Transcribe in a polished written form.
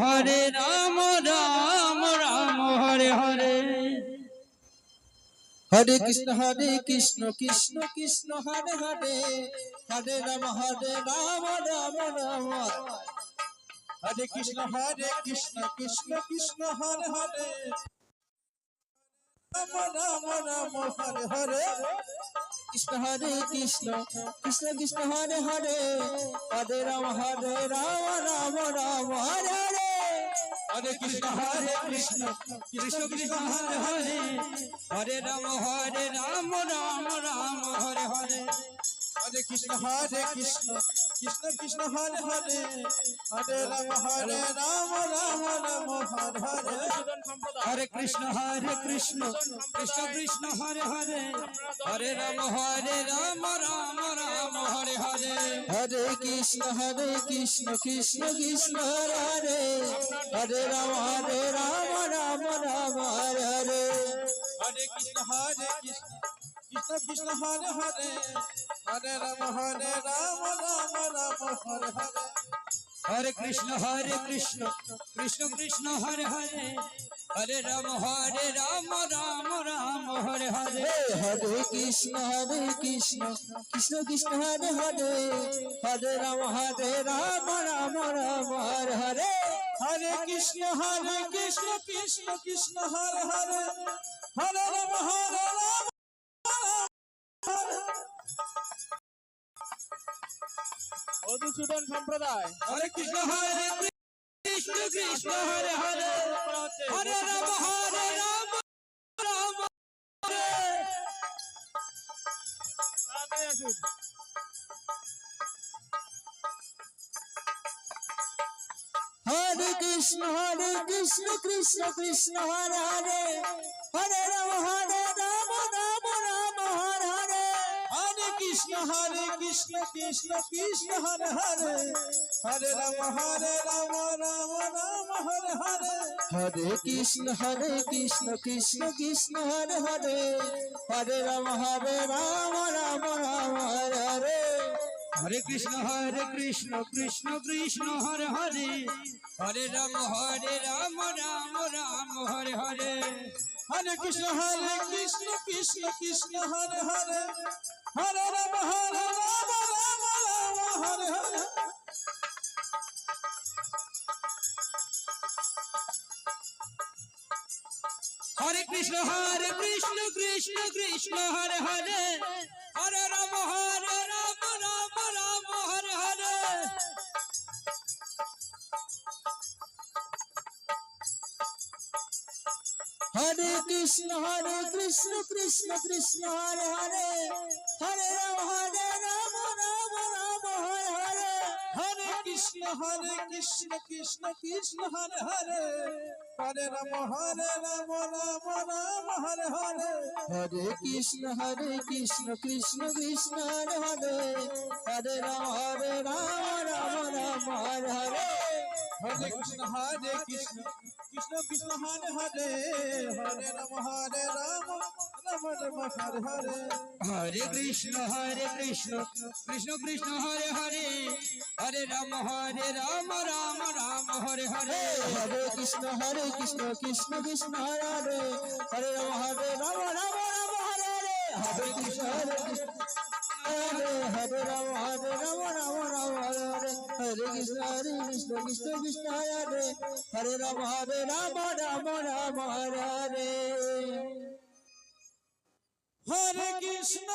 হরে রাম রাম রাম হরে হরে। হরে কৃষ্ণ কৃষ্ণ কৃষ্ণ হরে হরে, হরে রাম রাম রাম। হরে কৃষ্ণ কৃষ্ণ কৃষ্ণ হরে হরে, রাম রাম হরে হরে। কৃষ্ণ কৃষ্ণ কৃষ্ণ হরে হরে, হরে রাম রাম রাম হরে হরে। হরে কৃষ্ণ কৃষ্ণ কৃষ্ণ হরে হরে, হরে রাম রাম রাম হরে হরে। হরে কৃষ্ণ কৃষ্ণ হরে হরে, হরে রাম রাম রাম হরে হরে। হরে কৃষ্ণ কৃষ্ণ কৃষ্ণ হরে হরে, হরে রাম রাম রাম হরে হরে। হরে কৃষ্ণ কৃষ্ণ কৃষ্ণ হরে হরে, হরে রাম রাম রাম হরে হরে। হরে কৃষ্ণ কৃষ্ণ কৃষ্ণ হরে হরে, হরে রাম রাম রাম হরে হরে। হরে কৃষ্ণ কৃষ্ণ কৃষ্ণ হরে হরে, হরে রাম রাম রাম হরে হরে। হরে কৃষ্ণ কৃষ্ণ কৃষ্ণ হরে হরে, হরে রাম রাম রাম হরে হরে। হরে কৃষ্ণ কৃষ্ণ কৃষ্ণ হরে হরে, হরে রাম রাম। মধুসূদন সম্প্রদায়। হরে কৃষ্ণ কৃষ্ণ হরে হরে, হরে রাম রাম হরে। তাড়াতাড়ি আসুন। হরে কৃষ্ণ কৃষ্ণ কৃষ্ণ হরে হরে, হরে রাম রাম রাম হরে হরে। হরে কৃষ্ণ কৃষ্ণ কৃষ্ণ হরে হরে, হরে রাম রাম রাম হরে হরে। হরে কৃষ্ণ কৃষ্ণ কৃষ্ণ হরে হরে, হরে রাম রাম রাম হরে হরে। হরে কৃষ্ণ কৃষ্ণ কৃষ্ণ হরে হরে, হরে রাম রাম রাম হরে হরে। হরে কৃষ্ণ কৃষ্ণ কৃষ্ণ হরে হরে, হরে রাম রাম হরে হরে। হরে কৃষ্ণ কৃষ্ণ কৃষ্ণ হরে হরে, হরে রাম রাম রাম হরে হরে। হরে কৃষ্ণ কৃষ্ণ কৃষ্ণ হরে হরে, হরে রাম রাম রাম হরে হরে। হরে কৃষ্ণ কৃষ্ণ কৃষ্ণ হরে হরে, হরে রাম রাম রাম হরে হরে। হরে কৃষ্ণ কৃষ্ণ কৃষ্ণ হরে হরে, হরে রাম রাম রাম হরে হরে। হরে কৃষ্ণ কৃষ্ণ কৃষ্ণ হরে হরে, হরে রাম রাম রাম হরে হরে। হরে কৃষ্ণ কৃষ্ণ কৃষ্ণ হরে হরে, হরে রাম রাম রাম হরে হরে। হরে কৃষ্ণ কৃষ্ণ কৃষ্ণ হরে হরে, হরে রাম রাম হরে হরে। হরে কৃষ্ণ হরে রাম রাম রাম হরে হরে। হরে কৃষ্ণ কৃষ্ণ কৃষ্ণ হরে হরে, হরে রাম রাম রাম হরে হরে। হরে কৃষ্ণ।